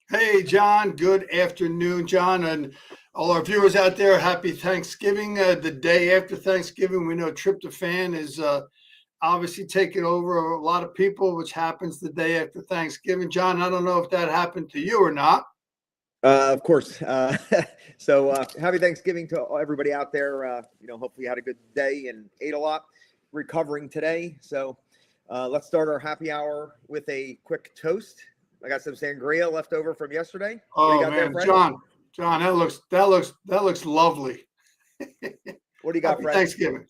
Hey, John. Good afternoon, John, and all our viewers out there. Happy Thanksgiving. The day after Thanksgiving, we know tryptophan is obviously taking over a lot of people, which happens the day after Thanksgiving. John, I don't know if that happened to you or not. Of course. Happy Thanksgiving to everybody out there. Hopefully you had a good day and ate a lot. Recovering today. Let's start our happy hour with a quick toast. I got some sangria left over from yesterday. What do you Oh got there, man, Fred? John, that looks lovely. What do you got, Happy Fred? Thanksgiving.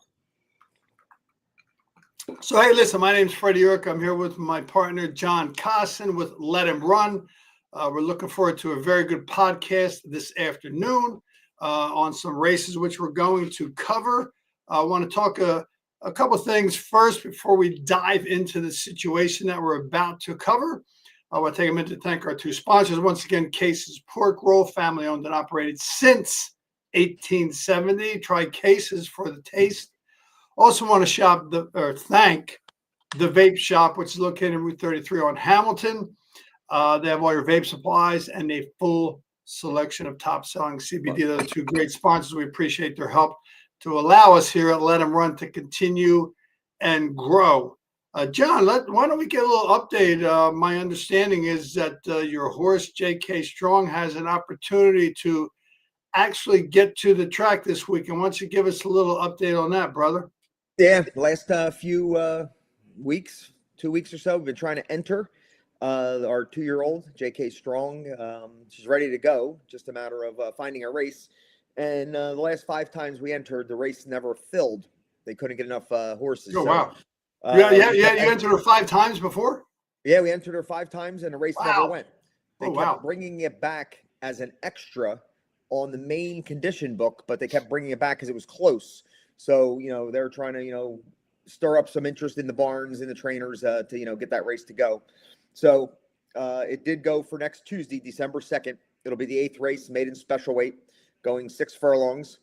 So, hey, listen, my name's Freddie Urk. I'm here with my partner, John Cosson, with Let Him Run. We're looking forward to a very good podcast this afternoon on some races which we're going to cover. I want to talk a couple things first before we dive into the situation that we're about to cover. I want to take a minute to thank our two sponsors. Once again, Case's Pork Roll, family owned and operated since 1870. Try Case's for the taste. Also want to thank the Vape Shop, which is located in Route 33 on Hamilton. They have all your vape supplies and a full selection of top-selling CBD. Those are two great sponsors. We appreciate their help to allow us here at Let 'Em Run to continue and grow. John, why don't we get a little update? My understanding is that your horse, J.K. Strong, has an opportunity to actually get to the track this week. And why don't you give us a little update on that, brother? Yeah, the last few weeks, 2 weeks or so, we've been trying to enter our 2-year-old, J.K. Strong. She's ready to go, just a matter of finding a race. And the last 5 times we entered, the race never filled. They couldn't get enough horses. Oh, So, wow. You entered her 5 times before? Yeah, we entered her 5 times, and the race never went. They kept wow. bringing it back as an extra on the main condition book, but they kept bringing it back because it was close. So, they're trying to, stir up some interest in the barns and the trainers to, get that race to go. So it did go for next Tuesday, December 2nd. It'll be the 8th race, maiden special weight, going 6 furlongs.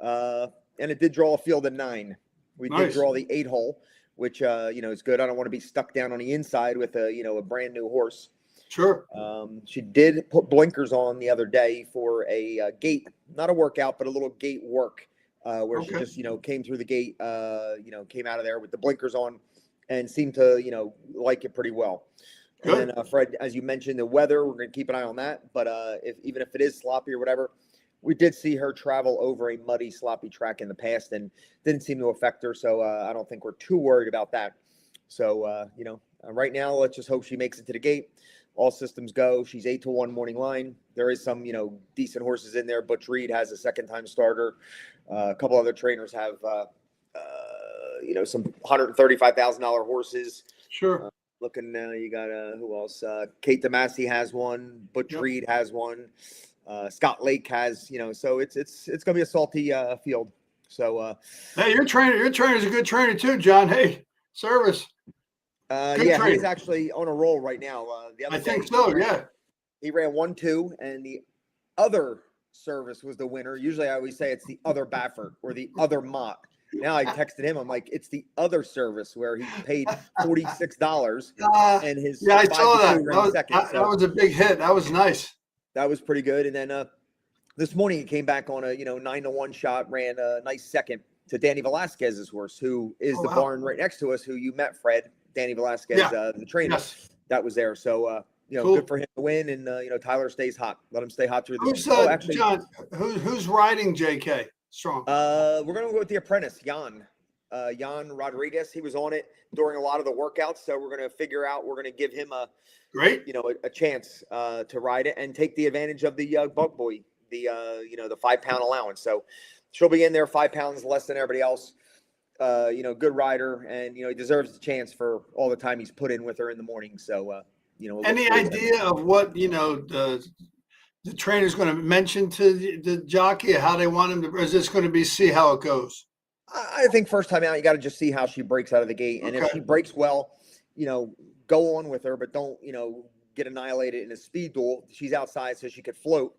And it did draw a field of 9. We did draw the 8 hole, which, is good. I don't want to be stuck down on the inside with a brand new horse. Sure. She did put blinkers on the other day for a gate, not a workout, but a little gate work. Where she just, came through the gate, came out of there with the blinkers on and seemed to, like it pretty well. Good. And then, Fred, as you mentioned, the weather, we're going to keep an eye on that. But even if it is sloppy or whatever, we did see her travel over a muddy, sloppy track in the past and didn't seem to affect her. So I don't think we're too worried about that. So, right now, let's just hope she makes it to the gate. All systems go. She's 8-1 morning line. There is some, decent horses in there. Butch Reed has a second-time starter. A couple other trainers have, some $135,000 horses. Sure. You got who else? Kate DeMasi has one. Butch Reed has one. Scott Lake has, so it's going to be a salty field. So, hey, your trainer's a good trainer too, John. Hey, service. He's actually on a roll right now. The other I think so. He ran 1-2, and the other service was the winner. Usually, I always say it's the other Baffert or the other Mott. Now I texted him. I'm like, it's the other service where he paid $46 and his I saw that. That was a big hit. That was nice. That was pretty good. And then this morning he came back on a 9-1 shot, ran a nice second to Danny Velasquez's horse, who is the barn right next to us, who you met, Fred. Danny Velasquez, the trainer, that was there. So, cool. Good for him to win. And, Tyler stays hot. Let him stay hot through this. John, who's riding JK Strong? We're going to go with the apprentice, Jan Rodriguez. He was on it during a lot of the workouts. So we're going to figure out, we're going to give him a chance to ride it and take the advantage of the Bug Boy, the 5-pound allowance. So she'll be in there 5 pounds less than everybody else. Good rider, and he deserves the chance for all the time he's put in with her in the morning. So, any idea of what the trainer's going to mention to the jockey, how they want him to, or is this going to be see how it goes? I think first time out, you got to just see how she breaks out of the gate, and if she breaks well, go on with her, but don't get annihilated in a speed duel. She's outside, so she could float,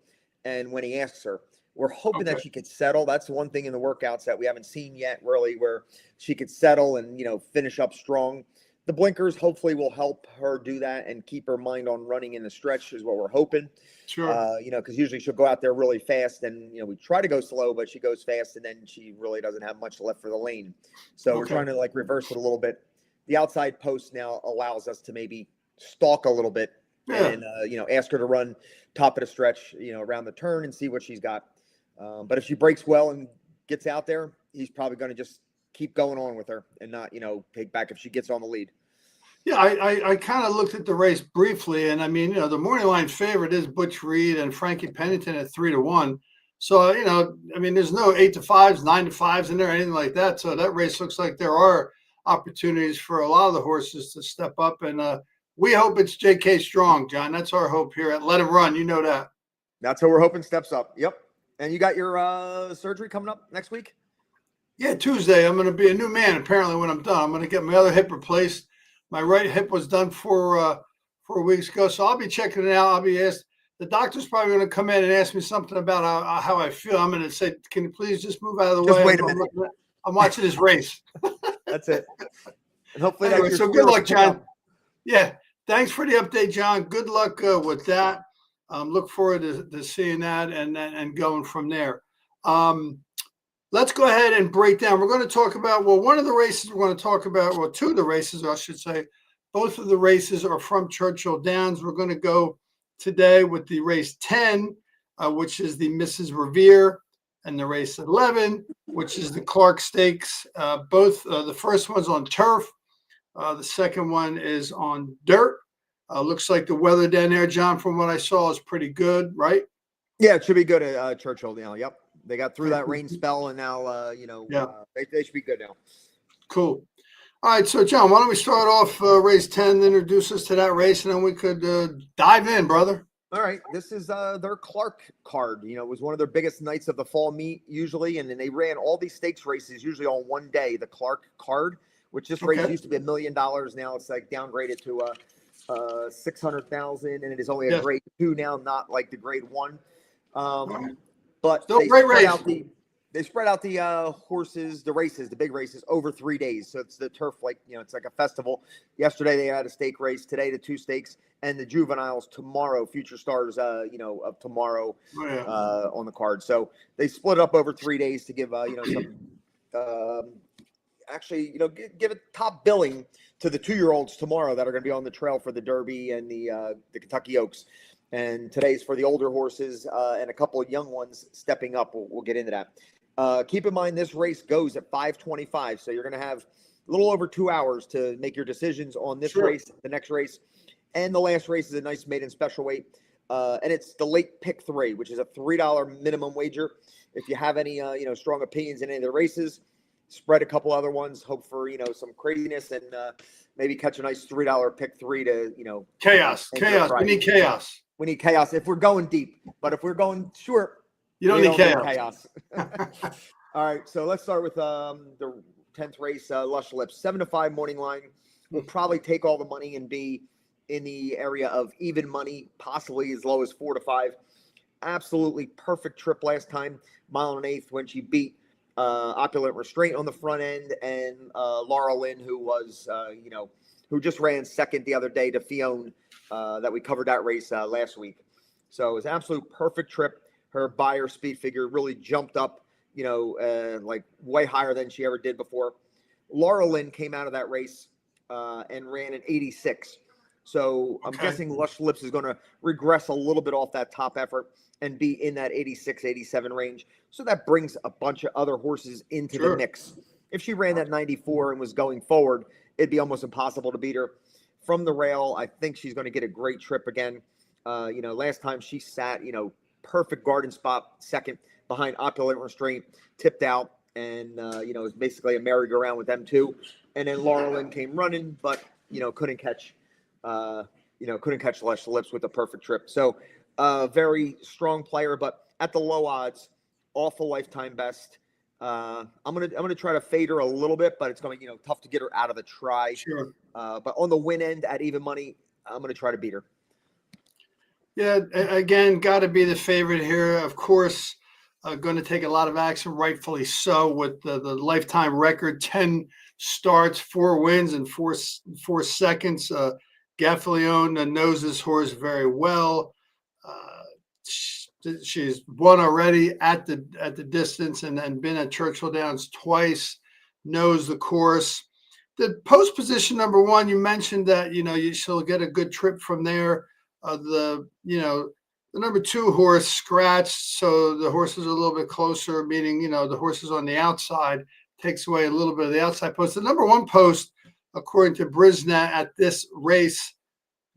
and when he asks her. We're hoping that she could settle. That's the one thing in the workouts that we haven't seen yet, really, where she could settle and, finish up strong. The blinkers hopefully will help her do that and keep her mind on running in the stretch is what we're hoping. Sure. Because usually she'll go out there really fast and, we try to go slow, but she goes fast and then she really doesn't have much left for the lane. So we're Okay. trying to like reverse it a little bit. The outside post now allows us to maybe stalk a little bit Yeah. and, ask her to run top of the stretch, around the turn and see what she's got. But if she breaks well and gets out there, he's probably going to just keep going on with her and not, take back if she gets on the lead. Yeah, I kind of looked at the race briefly, and I mean, the morning line favorite is Butch Reed and Frankie Pennington at 3-1. So, I mean, there's no 8-5s, 9-5s in there, anything like that. So that race looks like there are opportunities for a lot of the horses to step up, and we hope it's J.K. Strong, John. That's our hope here at Let Him Run. You know that. That's what we're hoping steps up. Yep. And you got your surgery coming up next week? Yeah, Tuesday. I'm going to be a new man, apparently, when I'm done. I'm going to get my other hip replaced. My right hip was done 4 weeks ago, so I'll be checking it out. I'll be asked. The doctor's probably going to come in and ask me something about how I feel. I'm going to say, "Can you please just move out of the way?" Wait a minute. I'm watching this race. That's it. And hopefully, Anyway, so good luck, John. Up. Yeah, thanks for the update, John. Good luck with that. Look forward to seeing that and going from there. Let's go ahead and break down. We're going to talk about, one of the races we're going to talk about, two of the races, I should say. Both of the races are from Churchill Downs. We're going to go today with the race 10, which is the Mrs. Revere, and the race 11, which is the Clark Stakes. Both the first one's on turf. The second one is on dirt. Looks like the weather down there, John, from what I saw, is pretty good, right? Yeah, it should be good at Churchill now. Yep. They got through that rain spell, and now, they should be good now. Cool. All right, so, John, why don't we start off race 10, introduce us to that race, and then we could dive in, brother. All right, this is their Clark card. It was one of their biggest nights of the fall meet usually, and then they ran all these stakes races usually on one day, the Clark card, which this race used to be $1 million. Now it's like downgraded to $600,000, and it is only a grade 2 now, not like the grade 1. But still great race. They spread out the horses, the big races over 3 days. So it's the turf, it's like a festival. Yesterday they had a stake race. Today the 2 stakes, and the juveniles tomorrow, Future Stars, of tomorrow on the card. So they split up over 3 days to give some actually give it top billing to the 2-year-olds tomorrow that are going to be on the trail for the Derby and the Kentucky Oaks. And today's for the older horses and a couple of young ones stepping up. We'll get into that. Keep in mind, this race goes at 5:25, so you're going to have a little over 2 hours to make your decisions on this race, the next race, and the last race is a nice maiden special weight. And it's the late pick 3, which is a $3 minimum wager. If you have any, strong opinions in any of the races, spread a couple other ones. Hope for some craziness and maybe catch a nice $3 pick 3 to chaos. We need chaos. We need chaos if we're going deep, but if we're going short, you don't need chaos. All right, so let's start with the 10th race, Lush Lips, 7-5 morning line. Will probably take all the money and be in the area of even money, possibly as low as 4-5. Absolutely perfect trip last time, 1 1/8 when she beat Opulent Restraint on the front end, and Laura Lynn, who was who just ran second the other day to Fiona. That we covered that race last week. So it was an absolute perfect trip. Her buyer speed figure really jumped up, like way higher than she ever did before. Laura Lynn came out of that race and ran an 86. So I'm guessing Lush Lips is going to regress a little bit off that top effort and be in that 86, 87 range. So that brings a bunch of other horses into the mix. If she ran that 94 and was going forward, it'd be almost impossible to beat her. From the rail, I think she's going to get a great trip again. Last time she sat, perfect garden spot, second behind Opulent Restraint, tipped out, and it was basically a merry-go-round with them too. And then Laura Lynn came running, but couldn't catch Lush Lips with a perfect trip. So very strong player, but at the low odds, awful lifetime best. I'm gonna try to fade her a little bit, but it's gonna be tough to get her out of the try. Sure. But on the win end at even money, I'm gonna try to beat her. Yeah, again, got to be the favorite here. Of course, going to take a lot of action, rightfully so, with the lifetime record, 10 starts, 4 wins in 4 seconds. Gaffalione knows this horse very well. She's won already at the distance and been at Churchill Downs twice. Knows the course. The post position number 1, you mentioned that she'll get a good trip from there. The number 2 horse scratched, so the horses are a little bit closer, meaning the horses on the outside takes away a little bit of the outside post. The number 1 post, according to Brisnet, at this race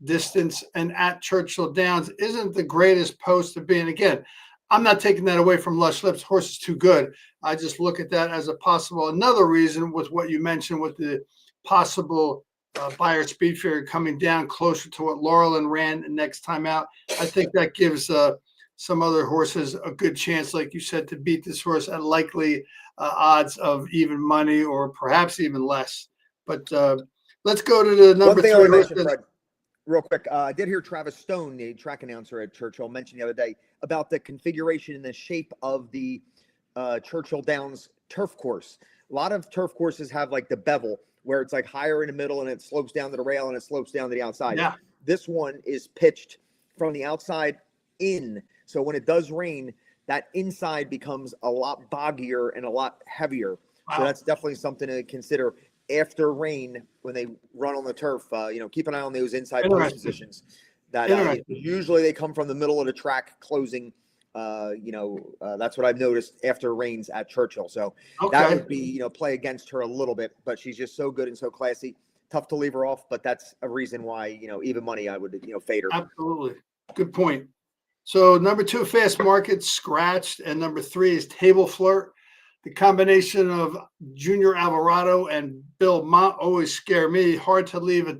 distance and at Churchill Downs isn't the greatest post to be in. Again, I'm not taking that away from Lush Lips. Horse is too good. I just look at that as a possible another reason with what you mentioned with the possible Beyer Speed Figure coming down closer to what Laurelin ran next time out. I think that gives some other horses a good chance, like you said, to beat this horse at likely odds of even money or perhaps even less. But let's go to the number 3 horse. Real quick, I did hear Travis Stone, the track announcer at Churchill, mention the other day about the configuration and the shape of the Churchill Downs turf course. A lot of turf courses have like the bevel where it's like higher in the middle and it slopes down to the rail and it slopes down to the outside. Yeah. This one is pitched from the outside in. So when it does rain, that inside becomes a lot boggier and a lot heavier. Wow. So that's definitely something to consider. After rain, when they run on the turf, keep an eye on those inside post positions. That usually they come from the middle of the track closing. That's what I've noticed after rains at Churchill. So that would be, play against her a little bit, but she's just so good and so classy. Tough to leave her off, but that's a reason why, even money, I would, fade her. Absolutely. Good point. So number 2, Fast Market, scratched, and number 3 is Table Flirt. The combination of Junior Alvarado and Bill Mott always scare me. Hard to leave a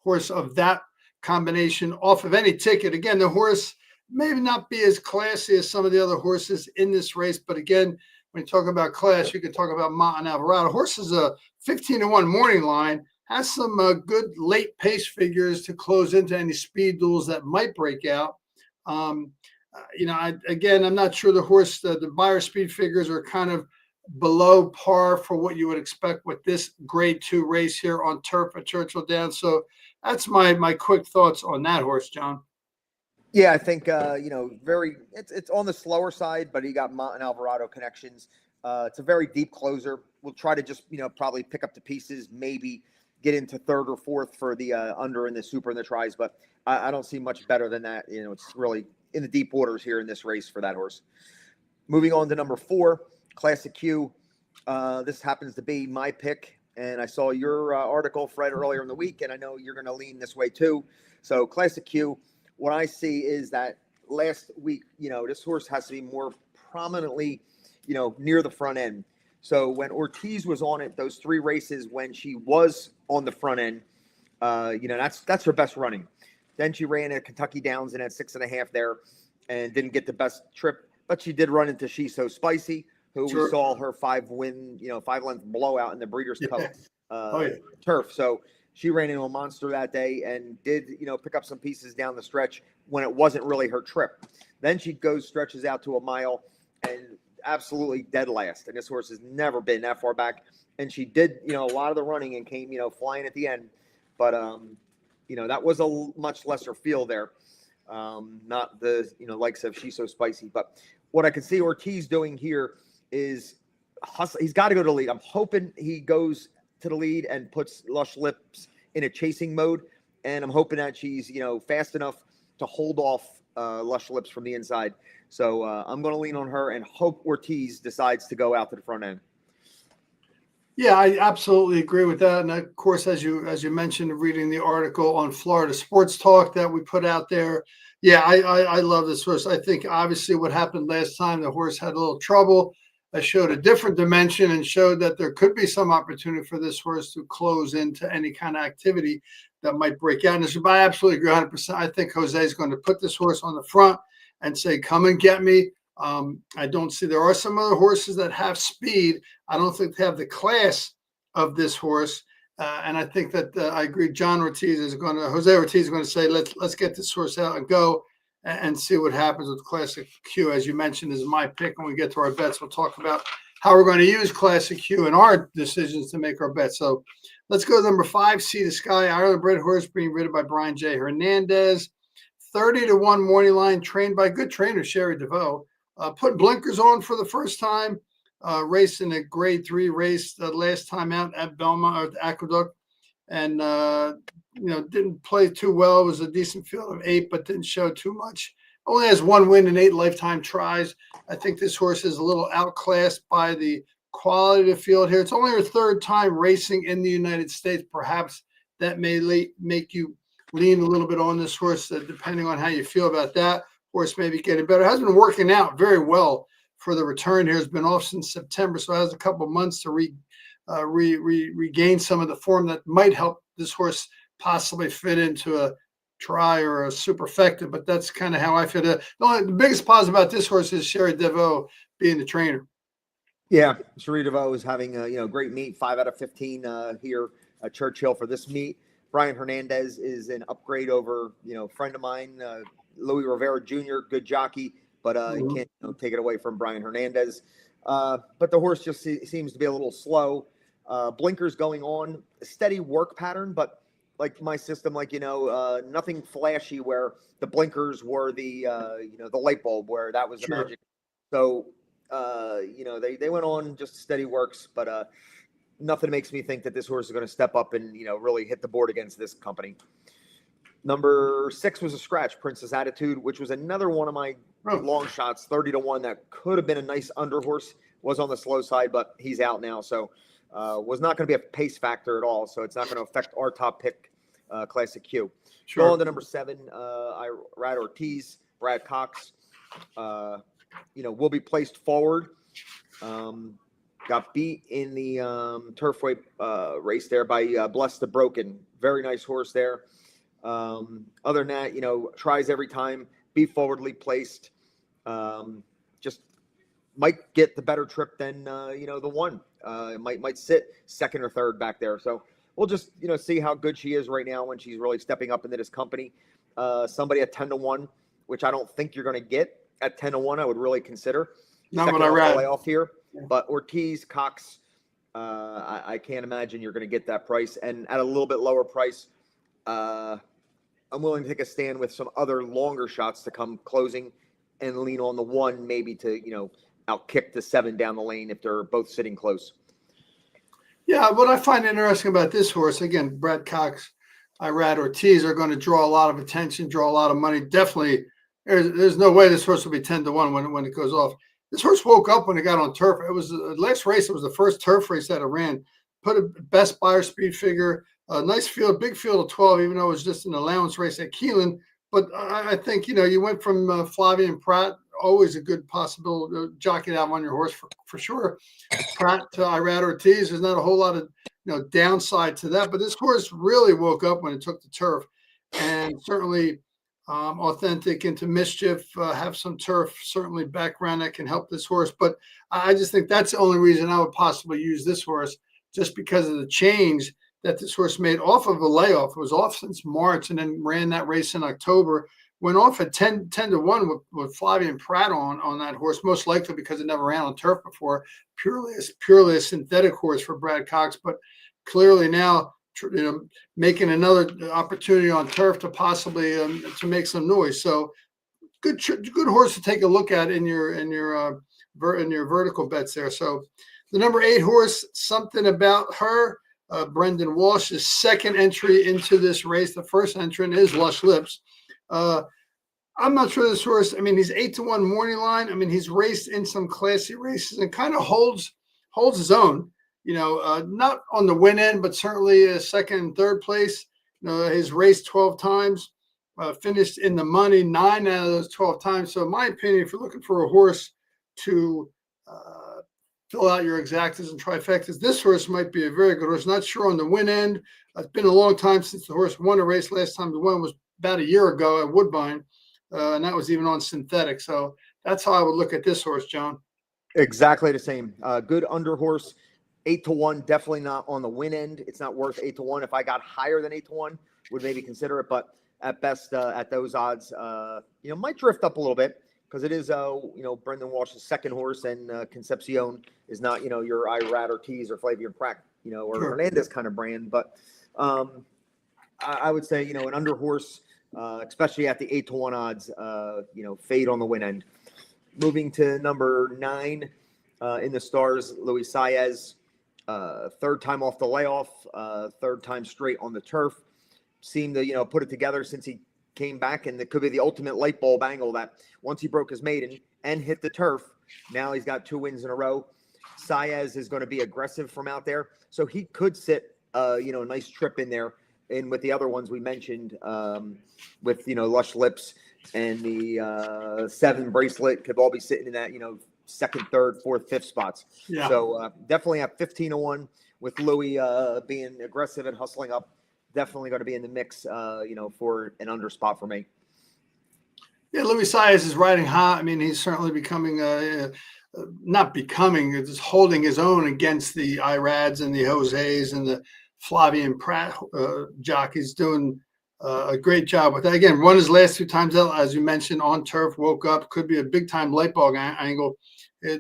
horse of that combination off of any ticket. Again, the horse may not be as classy as some of the other horses in this race, but again, when you talk about class, you can talk about Mott and Alvarado. Horse is a 15-1 morning line, has some good late pace figures to close into any speed duels that might break out. I'm not sure the horse, the Beyer Speed Figures are kind of below par for what you would expect with this grade 2 race here on turf at Churchill Downs. So that's my quick thoughts on that horse, John. Yeah, I think it's on the slower side, but he got Mott and Alvarado connections. It's a very deep closer. We'll try to just probably pick up the pieces, maybe get into 3rd or 4th for the under and the super and the tries, but I don't see much better than that. It's really in the deep waters here in this race for that horse. Moving on to number 4. Classic Q. This happens to be my pick, and I saw your article, Fred, earlier in the week, and I know you're going to lean this way too. So Classic Q, what I see is that last week, this horse has to be more prominently, near the front end. So when Ortiz was on it, those 3 races when she was on the front end, that's her best running. Then she ran at Kentucky Downs and at 6.5 there and didn't get the best trip, but she did run into She's So Spicy, who we saw her 5-length blowout in the Breeders' Cup turf. So she ran into a monster that day and did, pick up some pieces down the stretch when it wasn't really her trip. Then she stretches out to a mile and absolutely dead last. And this horse has never been that far back. And she did, a lot of the running and came, flying at the end. But, that was a much lesser field there. Not the, likes of She's So Spicy. But what I can see Ortiz doing here is hustle. He's got to go to the lead. I'm hoping he goes to the lead and puts Lush Lips in a chasing mode. And I'm hoping that she's, fast enough to hold off Lush Lips from the inside. So I'm going to lean on her and hope Ortiz decides to go out to the front end. Yeah, I absolutely agree with that. And of course, as you mentioned, reading the article on Florida Sports Talk that we put out there. Yeah, I love this horse. I think obviously what happened last time, the horse had a little trouble. I showed a different dimension and showed that there could be some opportunity for this horse to close into any kind of activity that might break out. And I absolutely agree 100%. I think Jose is going to put this horse on the front and say, come and get me. I don't see, there are some other horses that have speed. I don't think they have the class of this horse. And I think that I agree. Jose Ortiz is going to say, let's get this horse out and go and see what happens with Classic Q. As you mentioned, is my pick. When we get to our bets, we'll talk about how we're going to use Classic Q in our decisions to make our bets. So let's go to number 5, Sea to Sky, Ireland bred horse being ridden by Brian J. Hernandez. 30-1 morning line, trained by good trainer Sherry DeVoe. Put blinkers on for the first time. Racing a grade 3 race last time out at Belmont or the Aqueduct, and didn't play too well. It was a decent field of 8, but didn't show too much. Only has 1 win in 8 lifetime tries. I think this horse is a little outclassed by the quality of the field here. It's only her 3rd time racing in the United States. Perhaps that may make you lean a little bit on this horse, depending on how you feel about that. Horse may be getting better. It has been working out very well for the return here. Has been off since September, so it has a couple of months to regain some of the form that might help this horse possibly fit into a try or a superfecta. But that's kind of how I feel. The biggest positive about this horse is Sherry DeVoe being the trainer. Yeah, Sherry DeVoe is having a great meet, 5 out of 15 here at Churchill for this meet. Brian Hernandez is an upgrade over friend of mine, Louis Rivera Jr., good jockey, but you can't take it away from Brian Hernandez. But the horse just seems to be a little slow. Blinkers going on, a steady work pattern, but like my system, nothing flashy where the blinkers were the light bulb where that was the magic. So they went on just steady works, but nothing makes me think that this horse is going to step up and really hit the board against this company. Number 6 was a scratch, Princess Attitude, which was another one of my long shots, 30-1. That could have been a nice under horse. Was on the slow side, but he's out now, so was not going to be a pace factor at all. So it's not going to affect our top pick, Classic Q. Sure. Going to number 7, Irad Ortiz, Brad Cox. Will be placed forward. Got beat in the turfway race there by Bless the Broken. Very nice horse there. Other than that, tries every time, be forwardly placed. Just might get the better trip than the one. Might sit 2nd or 3rd back there. So we'll just see how good she is right now when she's really stepping up into this company. Somebody at 10-1, which I don't think you're going to get at 10-1. I would really consider. Not what I read. Off here, but Ortiz, Cox, I can't imagine you're going to get that price, and at a little bit lower price. I'm willing to take a stand with some other longer shots to come closing and lean on the 1 maybe to, outkick the 7 down the lane if they're both sitting close. Yeah, what I find interesting about this horse, again, Brad Cox, Irad Ortiz are going to draw a lot of attention, draw a lot of money. Definitely, there's no way this horse will be 10-1 when it goes off. This horse woke up when it got on turf. It was the last race. It was the first turf race that it ran. Put a best buyer speed figure. A nice field, big field of 12, even though it was just an allowance race at Keeneland. But I think, you went from Flavien Prat, always a good possible jockey to have on your horse for sure. Prat to Irad Ortiz, there's not a whole lot of downside to that. But this horse really woke up when it took the turf, and certainly authentic into mischief, have some turf, certainly background that can help this horse. But I just think that's the only reason I would possibly use this horse, just because of the change that this horse made off of a layoff. It was off since March and then ran that race in October. Went off at 10-1 with Flavien Prat on that horse, most likely because it never ran on turf before. Purely a synthetic horse for Brad Cox, but clearly now making another opportunity on turf to possibly to make some noise. So good horse to take a look at in your vertical bets there. So the number 8 horse, something about her. Brendan Walsh's 2nd entry into this race. The first entrant is Lush Lips. I'm not sure this horse. I mean, he's 8-1 morning line. I mean, he's raced in some classy races and kind of holds his own. Not on the win end, but certainly 2nd and 3rd place. He's raced 12 times, finished in the money 9 out of those 12 times. So, in my opinion, if you're looking for a horse to fill out your exactas and trifectas, this horse might be a very good horse. Not sure on the win end. It's been a long time since the horse won a race. Last time the win was about a year ago at Woodbine, and that was even on synthetic. So that's how I would look at this horse, John. Exactly the same. Good under horse, 8-1. Definitely not on the win end. It's not worth 8-1. If I got higher than 8-1, would maybe consider it. But at best, at those odds, might drift up a little bit. because it is, Brendan Walsh's second horse, and Concepcion is not, your Irad Ortiz or Flavian Prat, or Sure. Hernandez kind of brand. But I would say, an under horse, especially at the 8-1 odds, fade on the win end. Moving to number 9 in the Stars, Luis Saez, third time off the layoff, third time straight on the turf. Seemed to, put it together since he came back, and it could be the ultimate light bulb angle that once he broke his maiden and hit the turf, now he's got 2 wins in a row. Saez is going to be aggressive from out there, so he could sit, a nice trip in there. And with the other ones we mentioned, with, Lush Lips and the 7 bracelet, could all be sitting in that, second, third, fourth, fifth spots. Yeah. So definitely at 15-1 with Louis being aggressive and hustling up. Definitely going to be in the mix, for an under spot for me. Yeah, Luis Saez is riding hot. I mean, he's certainly becoming, just holding his own against the Irads and the Jose's and the Flavian Prat jockeys, doing a great job with that. Again, won his last 2 times out, as you mentioned, on turf, woke up, could be a big-time light bulb angle.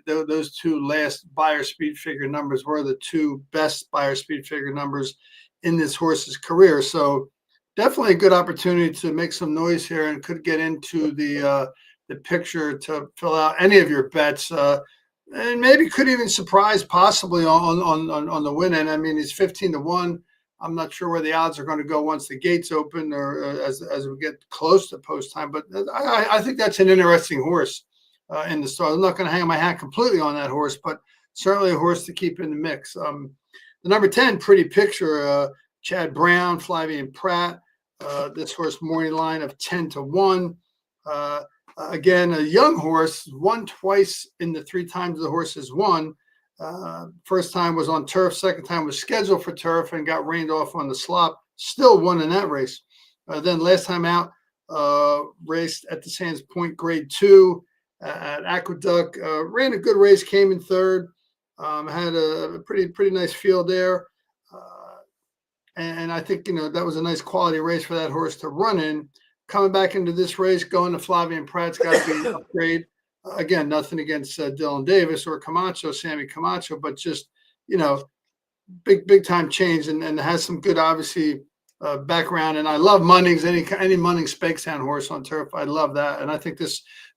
Those 2 last Beyer speed figure numbers were the 2 best Beyer speed figure numbers in this horse's career. So definitely a good opportunity to make some noise here, and could get into the picture to fill out any of your bets, and maybe could even surprise possibly on the win end. I mean, he's 15-1. I'm not sure where the odds are going to go once the gates open, or as we get close to post time. But I think that's an interesting horse in the Stars. I'm not going to hang my hat completely on that horse, but certainly a horse to keep in the mix. The number 10, Pretty Picture, Chad Brown, Flavian Prat. This horse morning line of 10-1. Again, a young horse, won twice in the 3 times the horse has won. First time was on turf, second time was scheduled for turf and got rained off on the slop. Still won in that race. Then last time out, raced at the Sands Point Grade 2 at Aqueduct. Ran a good race, came in third. Had a pretty nice field there. And I think, that was a nice quality race for that horse to run in. Coming back into this race, going to Flavian Prat's got to be an upgrade. Again, nothing against Dylan Davis or Sammy Camacho, but just, big time change, and has some good, obviously, background. And I love Munnings, any Munnings Speightstown horse on turf. I love that. And I think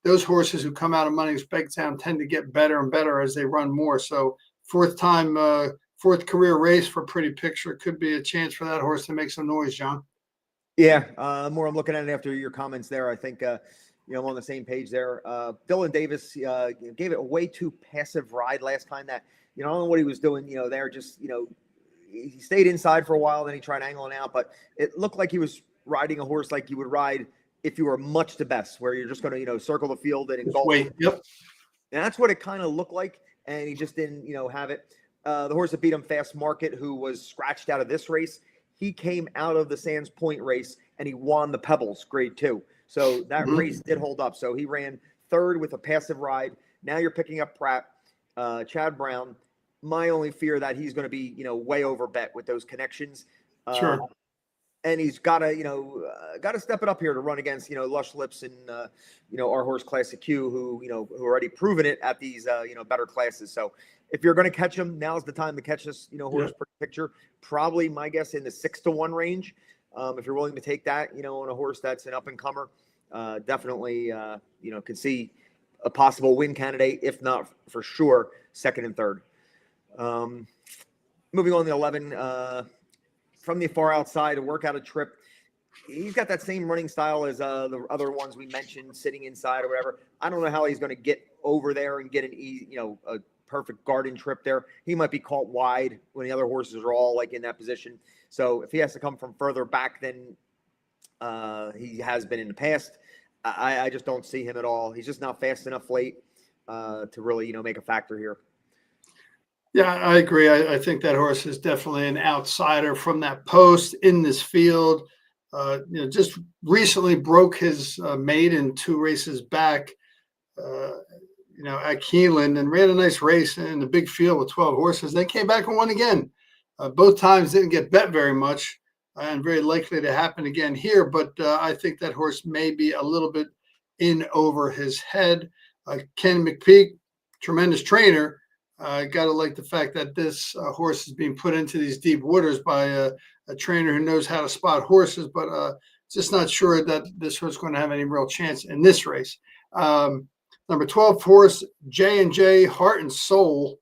those horses who come out of Munnings Speightstown tend to get better and better as they run more. So fourth career race for Pretty Picture could be a chance for that horse to make some noise, John. Yeah, more I'm looking at it after your comments there. I think, I'm on the same page there. Dylan Davis gave it a way too passive ride last time. That, I don't know what he was doing, there. Just, he stayed inside for a while, then he tried angling out. But it looked like he was riding a horse like you would ride if you were much the best, where you're just going to, circle the field and engulf. Yep. And that's what it kind of looked like. And he just didn't, have it. The horse that beat him, Fast Market, who was scratched out of this race, he came out of the Sands Point race and he won the Pebbles Grade 2. So that race did hold up. So he ran third with a passive ride. Now you're picking up Pratt, Chad Brown. My only fear that he's going to be, way over bet with those connections. Sure. And he's got to step it up here to run against, Lush Lips and, our horse Classic Q, who already proven it at these, better classes. So if you're going to catch him, now's the time to catch this, horse Pretty Picture. Probably my guess in the 6-1 range. If you're willing to take that, on a horse that's an up and comer, definitely, could see a possible win candidate, if not for sure, second and third. Moving on to 11, from the far outside to work out a trip. He's got that same running style as the other ones we mentioned, sitting inside or whatever. I don't know how he's going to get over there and get an easy, a perfect garden trip there. He might be caught wide when the other horses are all like in that position. So if he has to come from further back than he has been in the past, I just don't see him at all. He's just not fast enough late to really, make a factor here. Yeah, I agree. I think that horse is definitely an outsider from that post in this field. Just recently broke his maiden 2 races back, at Keeneland, and ran a nice race in the big field with 12 horses. They came back and won again. Both times didn't get bet very much, and very likely to happen again here. But I think that horse may be a little bit in over his head. Ken McPeak, tremendous trainer. Got to like the fact that this horse is being put into these deep waters by a trainer who knows how to spot horses, but just not sure that this horse is going to have any real chance in this race. Number 12 horse, J&J Heart and Soul,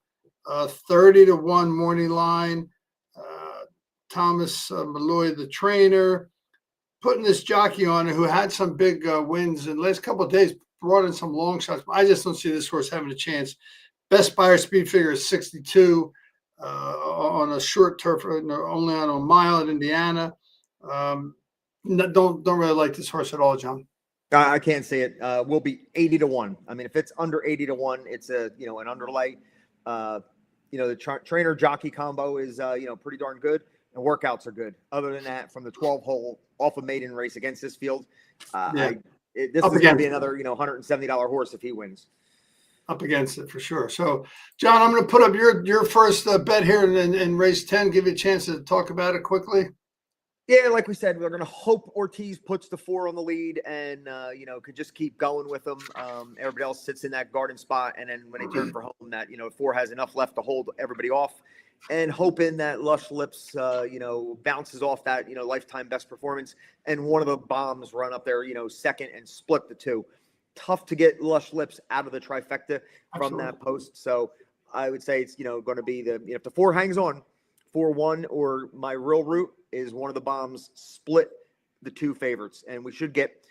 30-1 morning line. Thomas Malloy, the trainer, putting this jockey on who had some big wins in the last couple of days, brought in some long shots. But I just don't see this horse having a chance. Best Buyer speed figure is 62 on a short turf, only on a mile at Indiana. Don't really like this horse at all, John. I can't say it. Will be 80-1. I mean, if it's under 80-1, it's an underlay. The trainer jockey combo is pretty darn good, and workouts are good. Other tn that, from the 12 hole off a maiden race against this field, this is going to be another $170 horse if he wins. Up against it for sure. So, John, I'm going to put up your first bet here in race 10. Give you a chance to talk about it quickly. Yeah, like we said, we're going to hope Ortiz puts the 4 on the lead and, could just keep going with them. Everybody else sits in that garden spot. And then when they turn for home, that, 4 has enough left to hold everybody off, and hoping that Lush Lips, bounces off that, lifetime best performance. And one of the bombs run up there, second and split the 2. Tough to get Lush Lips out of the trifecta from that post. So I would say it's, going to be if the 4 hangs on, 4-1, or my real route is one of the bombs split the 2 favorites, and we should get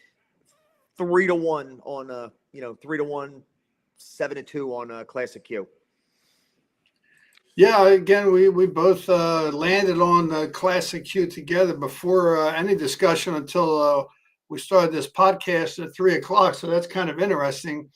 3-1 on 3-1, 7-2 on Classic Q. Yeah, again, we both landed on Classic Q together before any discussion until we started this podcast at 3:00. So that's kind of interesting.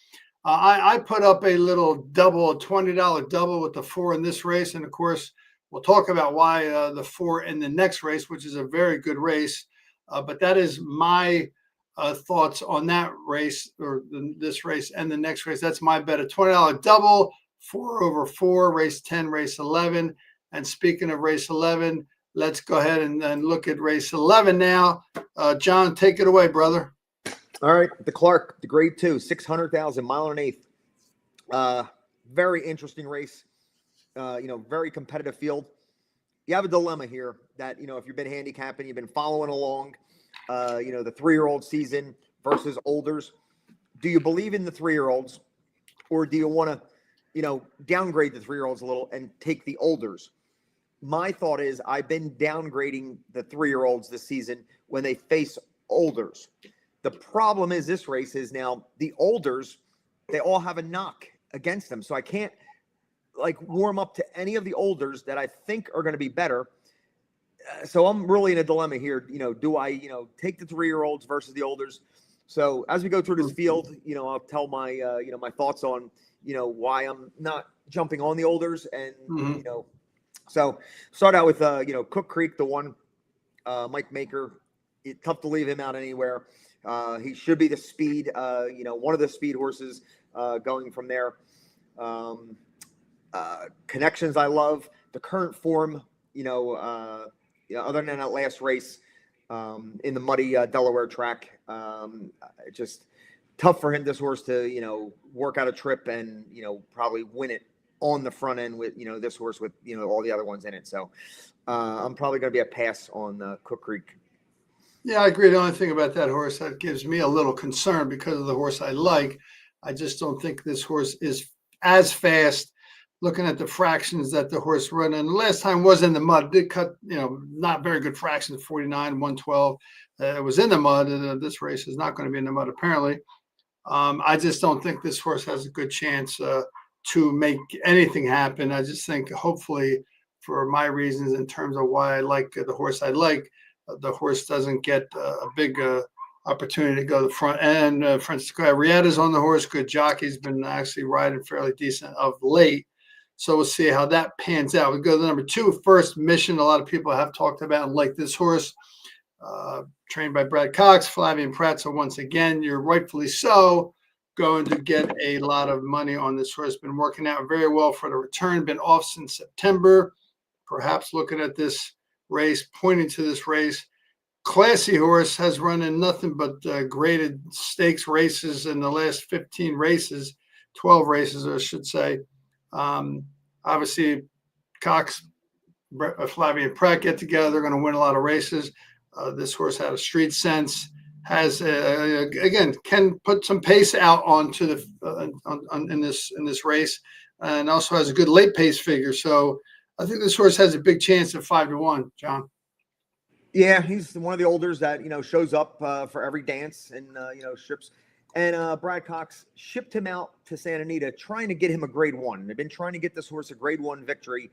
I put up a little double, a $20 double with the 4 in this race, and of course, we'll talk about why the 4 in the next race, which is a very good race. But that is my thoughts on that race, or this race and the next race. That's my bet. A $20 double, 4 over 4, race 10, race 11. And speaking of race 11, let's go ahead and look at race 11 now. John, take it away, brother. All right. The Clark, the grade 2, 600,000, mile and an eighth. Very interesting race. Very competitive field. You have a dilemma here that, if you've been handicapping, you've been following along, the 3-year-old season versus olders. Do you believe in the 3-year-olds, or do you want to, downgrade the 3-year-olds a little and take the olders? My thought is I've been downgrading the 3-year-olds this season when they face olders. The problem is this race is now the olders, they all have a knock against them. So I can't warm up to any of the olders that I think are going to be better. So I'm really in a dilemma here. Do I, take the 3-year-olds versus the olders? So as we go through this field, I'll tell my, my thoughts on, why I'm not jumping on the olders. And, so start out with, Cook Creek, the one, Mike Maker. It's tough to leave him out anywhere. He should be the speed, one of the speed horses going from there. Connections, I love the current form, other than that last race in the muddy Delaware track. Just tough for him, this horse, to, work out a trip and, probably win it on the front end with, this horse with, all the other ones in it. So I'm probably going to be a pass on Cook Creek. Yeah, I agree. The only thing about that horse that gives me a little concern, because of the horse I like, I just don't think this horse is as fast. Looking at the fractions that the horse ran, and the last time was in the mud, did cut, not very good fractions, 49, 112. It was in the mud, and this race is not going to be in the mud, apparently. I just don't think this horse has a good chance to make anything happen. I just think, hopefully, for my reasons in terms of why I like the horse I like, the horse doesn't get a big opportunity to go to the front end. Francisco Arrieta's on the horse. Good jockey. He's been actually riding fairly decent of late. So we'll see how that pans out. We go to number 2, First Mission. A lot of people have talked about and like this horse. Trained by Brad Cox, Flavian Pratza. Once again, you're rightfully so going to get a lot of money on this horse. Been working out very well for the return. Been off since September. Perhaps looking at this race, pointing to this race, classy horse, has run in nothing but graded stakes races in the last 15 races, 12 races, I should say. Obviously, Cox, Flavia, and Pratt get together. They're going to win a lot of races. This horse had a street sense, has again can put some pace out onto the in this race, and also has a good late pace figure. So I think this horse has a big chance at 5-1. John. Yeah, he's one of the olders that shows up for every dance and ships. And Brad Cox shipped him out to Santa Anita, trying to get him a Grade 1. They've been trying to get this horse a Grade 1 victory,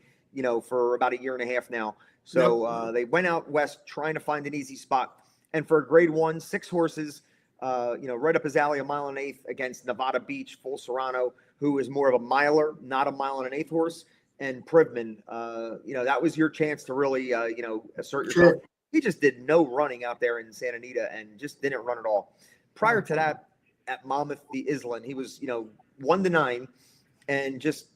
for about a year and a half now. So they went out west trying to find an easy spot. And for a Grade 1, 6 horses, right up his alley, a 1 1/8 against Nevada Beach, Full Serrano, who is more of a miler, not a 1 1/8 horse, and Privman. That was your chance to really, assert yourself. Sure. He just did no running out there in Santa Anita and just didn't run at all. Prior to that, at Monmouth, the Island, he was, 1-9, and just,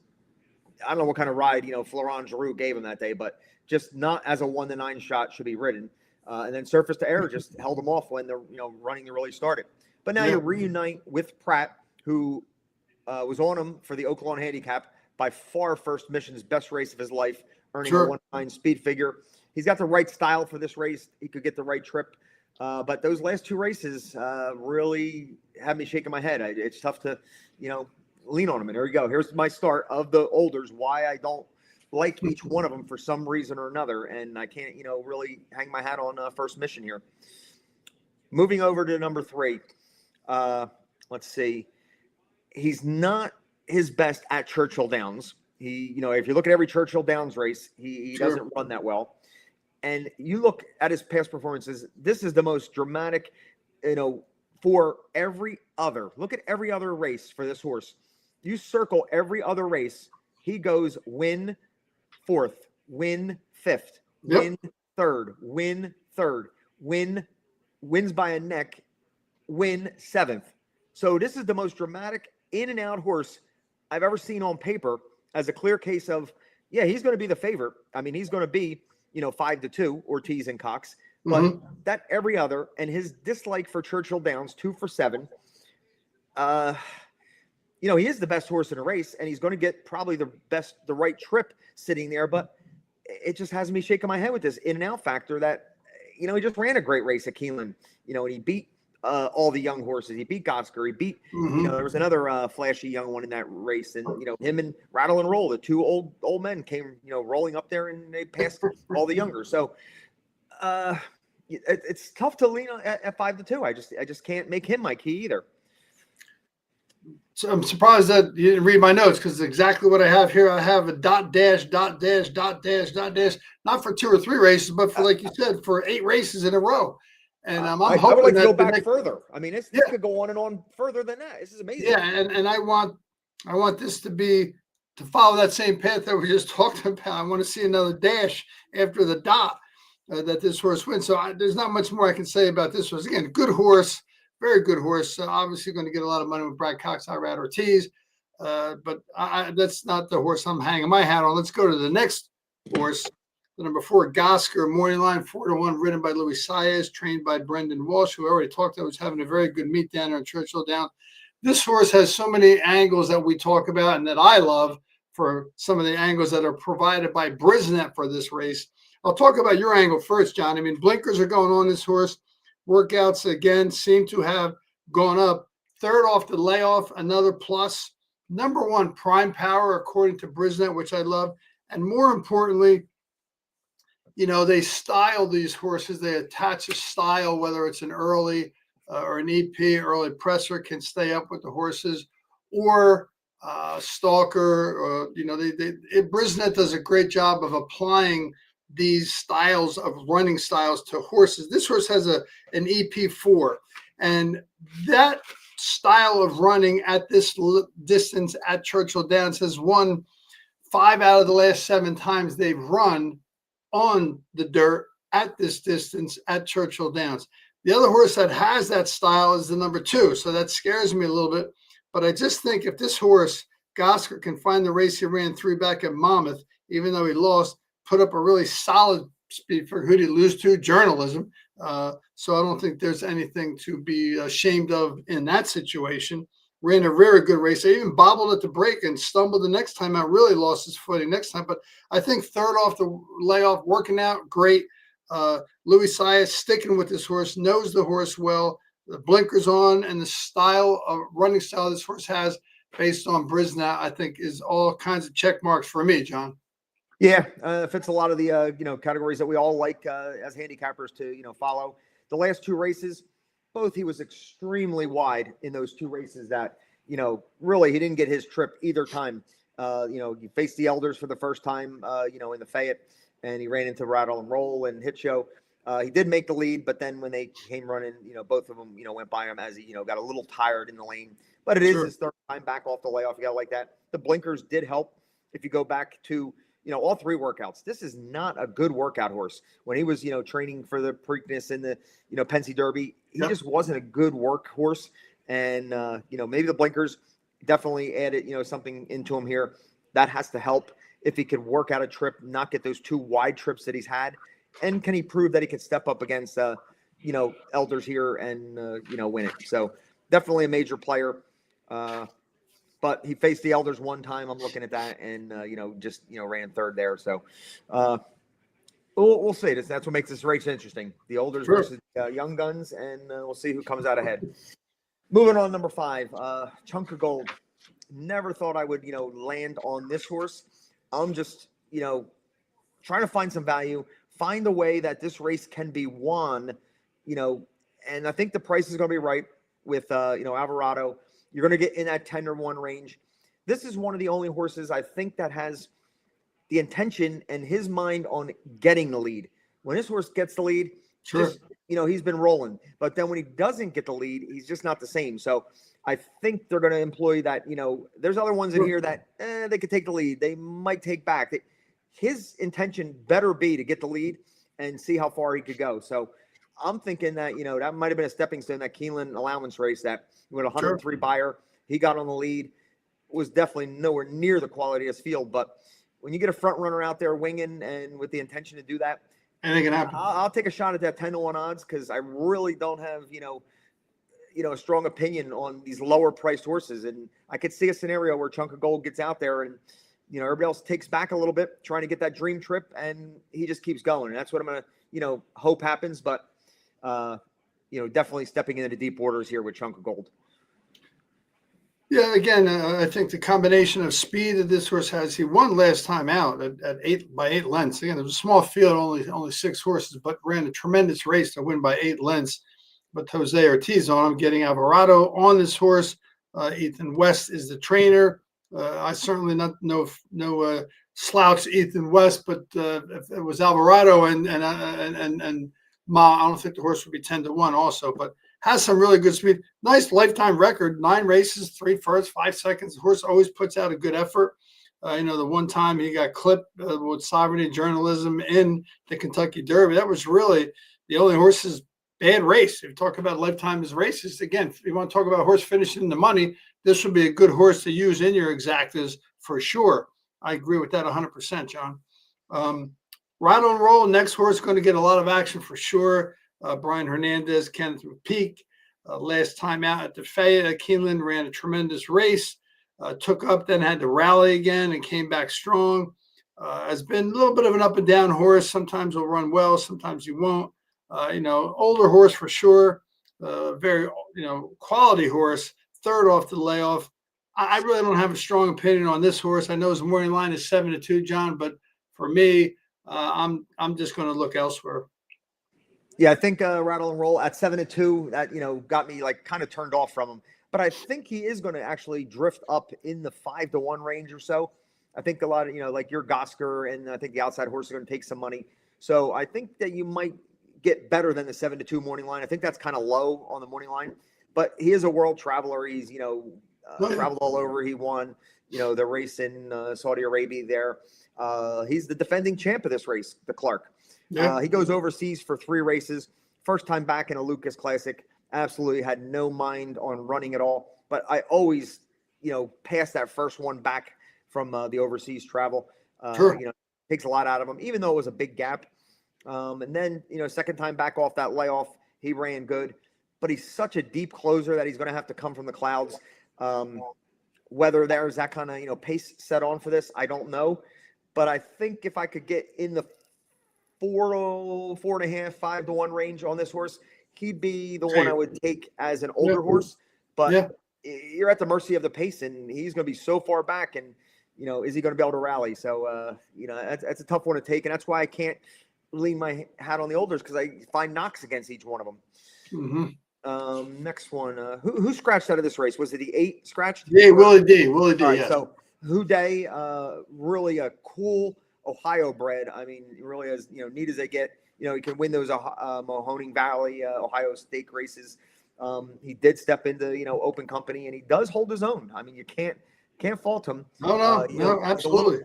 I don't know what kind of ride, Florent Giroux gave him that day, but just not as a 1-9 shot should be ridden. And then Surface to Air just held him off when the, running really started. But now you reunite with Pratt, who was on him for the Oaklawn Handicap, by far First Mission's best race of his life, earning a 1-9 speed figure. He's got the right style for this race. He could get the right trip. But those last 2 races really had me shaking my head. It's tough to, lean on him. And here we go. Here's my start of the olders, why I don't like each one of them for some reason or another. And I can't, really hang my hat on First Mission here. Moving over to number 3. Let's see. He's not his best at Churchill Downs. He, if you look at every Churchill Downs race, he doesn't run that well. And you look at his past performances, this is the most dramatic, for every other. Look at every other race for this horse. You circle every other race. He goes win 4th, win 5th, win 3rd, win 3rd, wins by a neck, win 7th. So this is the most dramatic in and out horse I've ever seen on paper, as a clear case of, he's going to be the favorite. I mean, he's going to be 5-2, Ortiz and Cox, but that every other, and his dislike for Churchill Downs, 2 for 7. He is the best horse in a race, and he's going to get probably the right trip sitting there, but it just has me shaking my head with this in and out factor that, he just ran a great race at Keeneland, and he beat all the young horses. He beat Gosker. He beat, there was another flashy young one in that race. And, him and Rattle and Roll, the 2 old men came, rolling up there, and they passed all the younger. So it's tough to lean on at 5-2. I just can't make him my key either. So I'm surprised that you didn't read my notes, because it's exactly what I have here. I have a dot dash, dot dash, dot dash, dot dash, not for 2 or 3 races, but for, like you said, for 8 races in a row. And I'm hoping I would like that to go back further. I mean, this could go on and on further than that. This is amazing. Yeah, and I want this to follow that same path that we just talked about. I want to see another dash after the dot that this horse wins. So there's not much more I can say about this horse. Again, good horse, very good horse. Obviously going to get a lot of money with Brad Cox, Irad Ortiz. But that's not the horse I'm hanging my hat on. Let's go to the next horse. The number 4, Gosker, morning line, 4-1, ridden by Luis Saez, trained by Brendan Walsh, who I already talked about, was having a very good meet down there in Churchill Downs. This horse has so many angles that we talk about and that I love, for some of the angles that are provided by Brisnet for this race. I'll talk about your angle first, John. I mean, blinkers are going on this horse. Workouts, again, seem to have gone up. 3rd off the layoff, another plus. Number 1, prime power, according to Brisnet, which I love. And more importantly, they style these horses. They attach a style, whether it's an early or an EP, early presser, can stay up with the horses, or stalker. Brisnet does a great job of applying these styles of running styles to horses. This horse has an EP4, and that style of running at this distance at Churchill Downs has won 5 out of the last 7 times they've run on the dirt at this distance at Churchill Downs. The other horse that has that style is the number 2. So that scares me a little bit. But I just think if this horse, Gosker, can find the race he ran 3 back at Monmouth, even though he lost, put up a really solid speed for who did he lose to? Journalism. So I don't think there's anything to be ashamed of in that situation. Ran a very good race. They even bobbled at the break and stumbled the next time out, really lost his footing next time. But I think third off the layoff, working out great. Louis Saez sticking with this horse, knows the horse well. The blinkers on and the style of running style this horse has based on Brisna, I think is all kinds of check marks for me, John. Yeah, fits a lot of the categories that we all like as handicappers to follow. The last two races, both he was extremely wide in those two races that really he didn't get his trip either time. He faced the Elders for the first time in the Fayette, and he ran into Rattle and Roll and Hit Show. He did make the lead, but then when they came running, both of them went by him as he got a little tired in the lane. But it is his third time back off the layoff. You got to like that. The blinkers did help. If you go back to all three workouts, this is not a good workout horse. When he was, training for the Preakness and the, Pensy Derby, he just wasn't a good work horse. And, maybe the blinkers definitely added, something into him here. That has to help if he could work out a trip, not get those two wide trips that he's had. And can he prove that he could step up against, Elders here and, win it? So definitely a major player. But he faced the Elders one time. I'm looking at that, and ran third there. So we'll see. That's what makes this race interesting. The Elders versus Young Guns, and we'll see who comes out ahead. Moving on, number 5, Chunk of Gold. Never thought I would land on this horse. I'm just trying to find some value, find a way that this race can be won. And I think the price is going to be right with Alvarado. You're going to get in that 10-1 range. This is one of the only horses I think that has the intention and his mind on getting the lead. When this horse gets the lead, he's been rolling. But then when he doesn't get the lead, he's just not the same. So I think they're going to employ that. There's other ones in here that they could take the lead. They might take back. His intention better be to get the lead and see how far he could go. So I'm thinking that, that might have been a stepping stone, that Keeneland allowance race that with a 103 buyer, he got on the lead, was definitely nowhere near the quality of his field. But when you get a front runner out there winging and with the intention to do that, anything can happen. I'll take a shot at that 10-1 odds because I really don't have, a strong opinion on these lower priced horses. And I could see a scenario where Chunk of Gold gets out there and, everybody else takes back a little bit, trying to get that dream trip, and he just keeps going. And that's what I'm going to, hope happens. But, definitely stepping into deep waters here with Chunk of Gold. Yeah, again, I think the combination of speed that this horse has, he won last time out at 8 lengths. Again, it was a small field, only 6 horses, but ran a tremendous race to win by 8 lengths. But Jose Ortiz on him, getting Alvarado on this horse. Ethan West is the trainer. I certainly not no slouch Ethan West, but if it was Alvarado and Ma, I don't think the horse would be 10-1 also, but has some really good speed. Nice lifetime record, 9 races, 3 firsts, 5 seconds. The horse always puts out a good effort. The one time he got clipped with Sovereignty Journalism in the Kentucky Derby, that was really the only horse's bad race. If you talk about lifetime as races, again, if you want to talk about a horse finishing the money, this would be a good horse to use in your exactas for sure. I agree with that 100%, John. Rattle and Roll, next horse going to get a lot of action for sure. Brian Hernandez, Kenneth McPeak, last time out at the Fayette, Keeneland ran a tremendous race, took up, then had to rally again and came back strong. Has been a little bit of an up and down horse. Sometimes he'll run well, sometimes he won't. Older horse for sure. Very, quality horse. Third off the layoff. I really don't have a strong opinion on this horse. I know his morning line is 7-2, John, but for me, I'm just going to look elsewhere. Yeah, I think Rattle and Roll at 7-2, that, got me kind of turned off from him. But I think he is going to actually drift up in the 5-1 range or so. I think a lot of, like your Gosker and I think the outside horse are going to take some money. So I think that you might get better than the 7-2 morning line. I think that's kind of low on the morning line. But he is a world traveler. He's, traveled all over. He won, the race in Saudi Arabia there. He's the defending champ of this race, the Clark. Yeah. He goes overseas for 3 races. First time back in a Lucas Classic. Absolutely had no mind on running at all. But I always, pass that first one back from the overseas travel. Sure. Takes a lot out of him, even though it was a big gap. And then, second time back off that layoff, he ran good, but he's such a deep closer that he's going to have to come from the clouds. Whether there's that kind of, pace set on for this, I don't know. But I think if I could get in the 4.5, 5-1 range on this horse, he'd be the one I would take as an older horse. But you're at the mercy of the pace, and he's going to be so far back. And, is he going to be able to rally? So, that's a tough one to take. And that's why I can't lean my hat on the olders, because I find knocks against each one of them. Mm-hmm. Next one. Who scratched out of this race? Was it the 8 scratched? Yeah, Willie D. Willie D. All right, yes. So Houday, really a cool Ohio bred. I mean, really as neat as they get. He can win those Mahoning Valley, Ohio stake races. He did step into open company, and he does hold his own. I mean, you can't fault him. No, absolutely.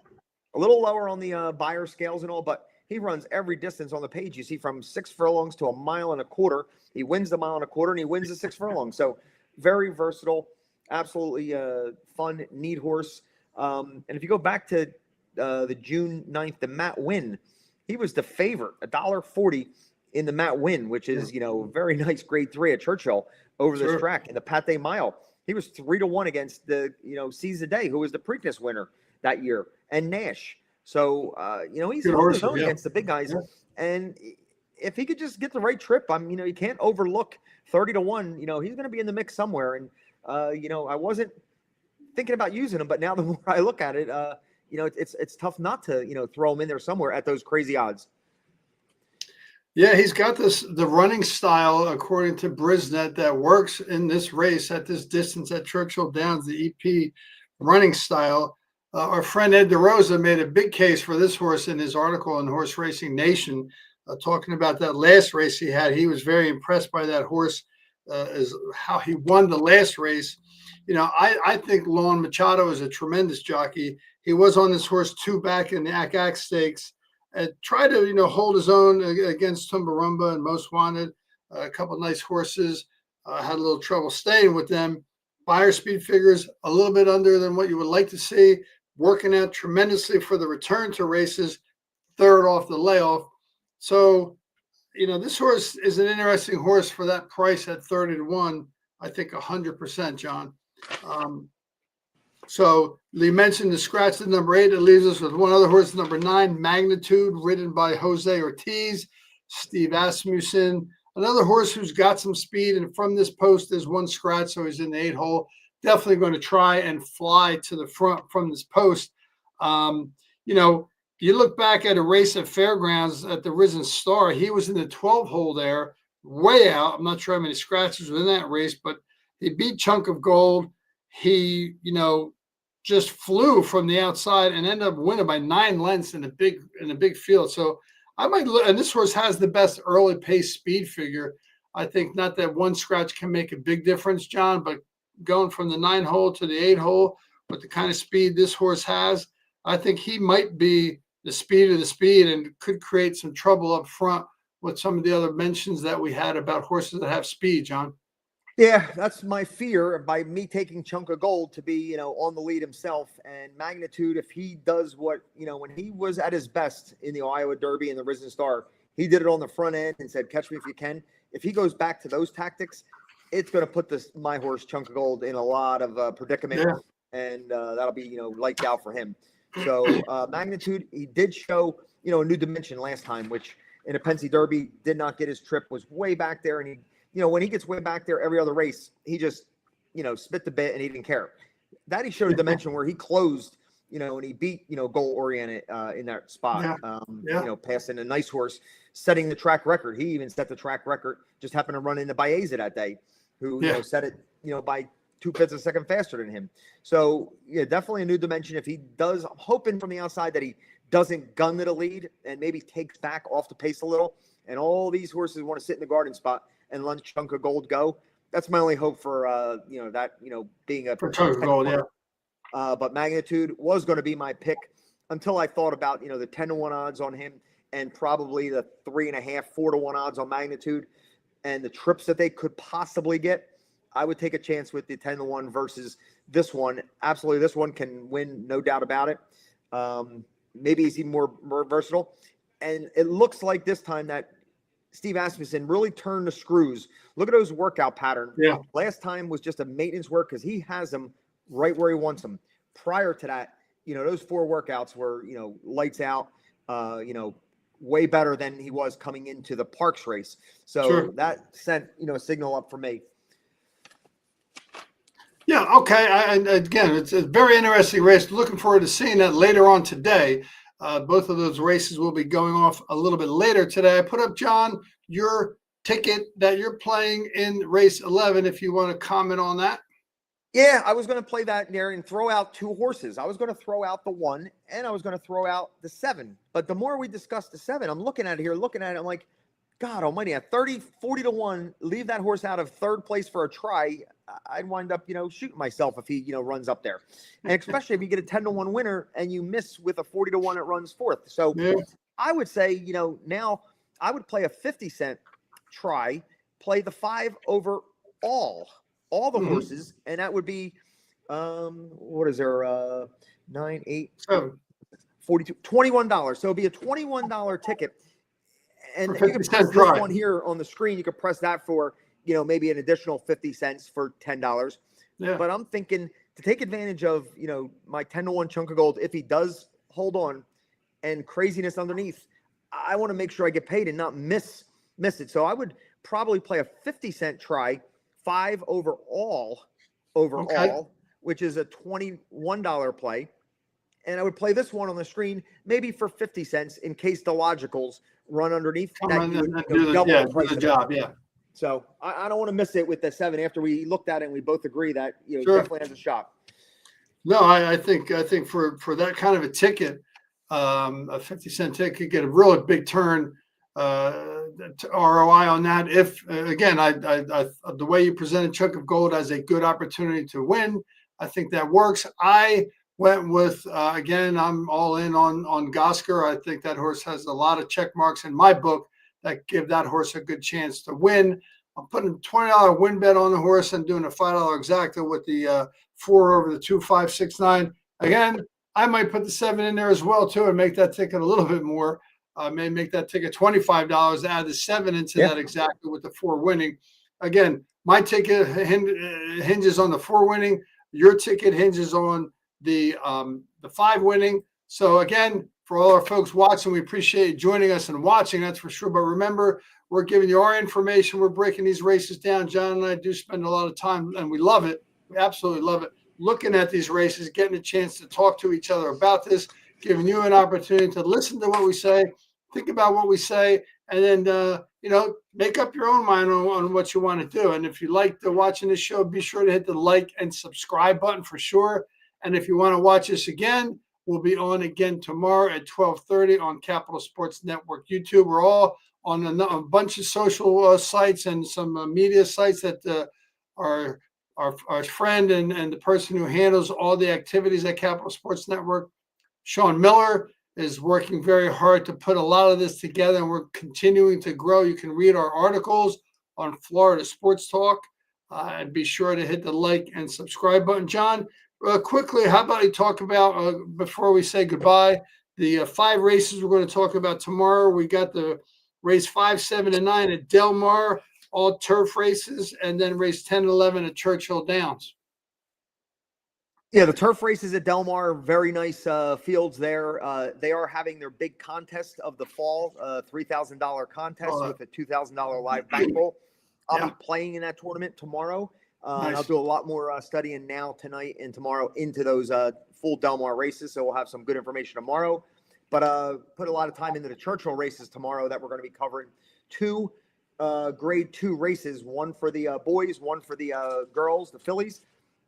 A little lower on the buyer scales and all, but he runs every distance on the page. You see, from 6 furlongs to 1.25 miles. He wins the 1.25 miles, and he wins the 6 furlongs. So very versatile, absolutely fun, neat horse. And if you go back to the June 9th, the Matt Win, he was the favorite, $1.40 in the Matt Win, which is, very nice grade 3 at Churchill over this track. In the Pate Mile, he was 3-1 against the, Seize the Day, who was the Preakness winner that year, and Nash. So, he's holding his own against the big guys. Yeah. And if he could just get the right trip, you can't overlook 30-1. He's going to be in the mix somewhere. And, I wasn't thinking about using him, but now the more I look at it, it's tough not to, throw him in there somewhere at those crazy odds. Yeah, he's got the running style, according to Brisnet, that works in this race at this distance at Churchill Downs, the EP running style. Our friend Ed DeRosa made a big case for this horse in his article in Horse Racing Nation, talking about that last race he had. He was very impressed by that horse, as how he won the last race. I think Lon Machado is a tremendous jockey. He was on this horse 2 back in the Ack Stakes. Tried to, hold his own against Tumbarumba and Most Wanted. A couple of nice horses. Had a little trouble staying with them. Buyer speed figures a little bit under than what you would like to see. Working out tremendously for the return to races, 3rd off the layoff. So, this horse is an interesting horse for that price at 30-1. I think 100%, John. So Lee mentioned the scratch at number 8. It leaves us with one other horse, number 9, Magnitude, ridden by Jose Ortiz, Steve Asmussen. Another horse who's got some speed, and from this post, there's one scratch, so he's in the 8 hole. Definitely going to try and fly to the front from this post. You look back at a race at Fairgrounds at the Risen Star, he was in the 12 hole there, way out. I'm not sure how many scratches were in that race, but he beat Chunk of Gold. He, just flew from the outside and ended up winning by 9 lengths in a big field. So I might look, and this horse has the best early pace speed figure. I think not that one scratch can make a big difference, John, but going from the 9 hole to the 8 hole with the kind of speed this horse has, I think he might be the speed of the speed and could create some trouble up front with some of the other mentions that we had about horses that have speed, John. Yeah, that's my fear by me taking Chunk of Gold to be, on the lead himself. And Magnitude, if he does what, when he was at his best in the Iowa Derby and the Risen Star, he did it on the front end and said, catch me if you can. If he goes back to those tactics, it's going to put my horse Chunk of Gold in a lot of predicament. Yeah. And that'll be, lights out for him. So Magnitude, he did show, a new dimension last time, which in a Pensy Derby did not get his trip, was way back there. And he, when he gets way back there every other race, he just, spit the bit and he didn't care. That he showed a dimension where he closed, and he beat, goal oriented in that spot, passing a nice horse, setting the track record. He even set the track record, just happened to run into Baeza that day, who, set it, by 2/5 of a second faster than him. So, definitely a new dimension. If he does, I'm hoping from the outside that he doesn't gun to the lead and maybe takes back off the pace a little. And all these horses want to sit in the garden spot and let Chunk of Gold go. That's my only hope for, being a for Chunk of Gold, yeah. But Magnitude was going to be my pick until I thought about, the 10-1 odds on him and probably the 3.5, 4-1 odds on Magnitude and the trips that they could possibly get. I would take a chance with the 10-1 versus this one. Absolutely, this one can win, no doubt about it. Maybe he's even more versatile. And it looks like this time that Steve Asmussen really turned the screws. Look at those workout pattern. Yeah. Last time was just a maintenance work because he has them right where he wants them. Prior to that, those 4 workouts were, lights out, way better than he was coming into the Parks race. So Sure. that sent, a signal up for me. Yeah, okay. And again, it's a very interesting race. Looking forward to seeing that later on today. Both of those races will be going off a little bit later today. I put up, John, your ticket that you're playing in race 11, if you want to comment on that. Yeah, I was going to play that there and throw out 2 horses. I was going to throw out the 1 and I was going to throw out the 7. But the more we discuss the 7, I'm looking at it here, I'm like, God almighty, at 40 to 1, leave that horse out of 3rd place for a try. I'd wind up, shooting myself if he, runs up there. And especially if you get a 10 to 1 winner and you miss with a 40 to 1 that runs 4th. So Yeah. I would say, now I would play a 50-cent try, play the 5 over all the horses, and that would be what is there 9 8 7 42 $21. So it'd be a $21 ticket, and For you can 50 press cent this try. one here on the screen. You could press that for maybe an additional 50 cents for $10. Yeah. But I'm thinking to take advantage of my 10 to 1 chunk of gold if he does hold on and craziness underneath. I want to make sure I get paid and not miss it. So I would probably play a 50-cent try, 5 over all, which is a $21 play. And I would play this one on the screen, maybe for 50 cents in case the logicals run underneath. Come That on you and would, do double the do price the of job. it. Yeah. So I don't want to miss it with the 7 after we looked at it and we both agree that Sure. definitely has a shot. No, I think for that kind of a ticket, a 50-cent ticket could get a really big turn to ROI on that. If again, I the way you presented Chunk of Gold as a good opportunity to win, I think that works. I went with again, I'm all in on Gosker. I think that horse has a lot of check marks in my book that give that horse a good chance to win. I'm putting a $20 win bet on the horse and doing a $5 exacta with the 4 over the 2, 5, 6, 9. Again, I might put the 7 in there as well too and make that ticket a little bit more. May make that ticket $25. Add the 7 into that exacta with the 4 winning. Again, my ticket hinges on the 4 winning. Your ticket hinges on the 5 winning. So again, for all our folks watching, we appreciate you joining us and watching. That's for sure. But remember, we're giving you our information. We're breaking these races down. John and I do spend a lot of time, and we love it. We absolutely love it. Looking at these races, getting a chance to talk to each other about this, giving you an opportunity to listen to what we say, think about what we say, and then make up your own mind on what you want to do. And if you like watching this show, be sure to hit the like and subscribe button for sure. And if you want to watch us again, we'll be on again tomorrow at 12:30 on Capital Sports Network YouTube. We're all on a bunch of social sites and some media sites that our friend and the person who handles all the activities at Capital Sports Network, Sean Miller, is working very hard to put a lot of this together, and we're continuing to grow. You can read our articles on Florida Sports Talk, and be sure to hit the like and subscribe button. John, quickly, how about you talk about, before we say goodbye, the 5 races we're going to talk about tomorrow. We got the race 5, 7, and 9 at Del Mar, all turf races, and then race 10 and 11 at Churchill Downs. Yeah, the turf races at Del Mar, very nice fields there. They are having their big contest of the fall, $3,000 contest with a $2,000 live bankroll. I'll be playing in that tournament tomorrow. And I'll do a lot more studying now, tonight, and tomorrow into those full Del Mar races. So we'll have some good information tomorrow. But put a lot of time into the Churchill races tomorrow that we're going to be covering. 2 grade 2 races, one for the boys, one for the girls, the fillies.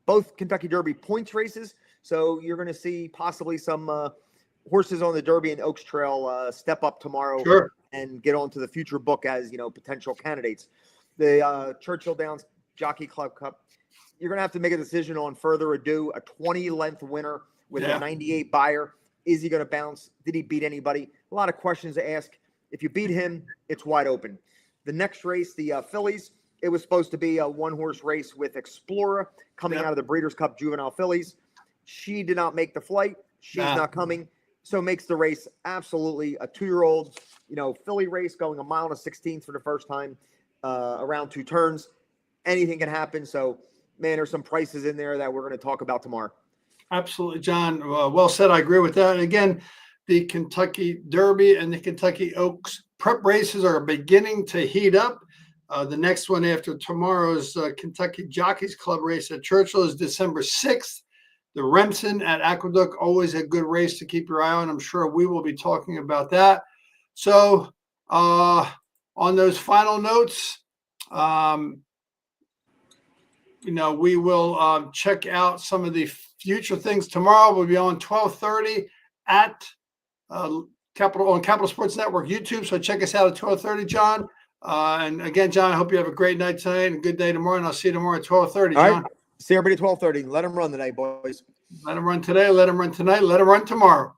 Both Kentucky Derby points races. So you're going to see possibly some horses on the Derby and Oaks Trail step up tomorrow and get onto the future book as, potential candidates. The Churchill Downs Jockey Club Cup, you're going to have to make a decision on further ado. A 20-length winner with a 98 buyer. Is he going to bounce? Did he beat anybody? A lot of questions to ask. If you beat him, it's wide open. The next race, the fillies, it was supposed to be a 1-horse race with Explorer coming out of the Breeders' Cup Juvenile Fillies. She did not make the flight. She's not coming. So it makes the race absolutely a 2-year-old, filly race going 1.16 miles for the first time, around 2 turns. Anything can happen. So, man, there's some prices in there that we're going to talk about tomorrow. Absolutely, John. Well said. I agree with that. And again, the Kentucky Derby and the Kentucky Oaks prep races are beginning to heat up. The next one after tomorrow's Kentucky Jockeys Club race at Churchill is December 6th. The Remsen at Aqueduct, always a good race to keep your eye on. I'm sure we will be talking about that. So on those final notes, we will check out some of the future things tomorrow. We'll be on 12:30 at Capital Sports Network YouTube. So check us out at 12:30, John. And again, John, I hope you have a great night tonight and a good day tomorrow. And I'll see you tomorrow at 12:30, John. All right. See everybody at 12:30. Let them run today, boys. Let them run today. Let them run tonight. Let them run tomorrow.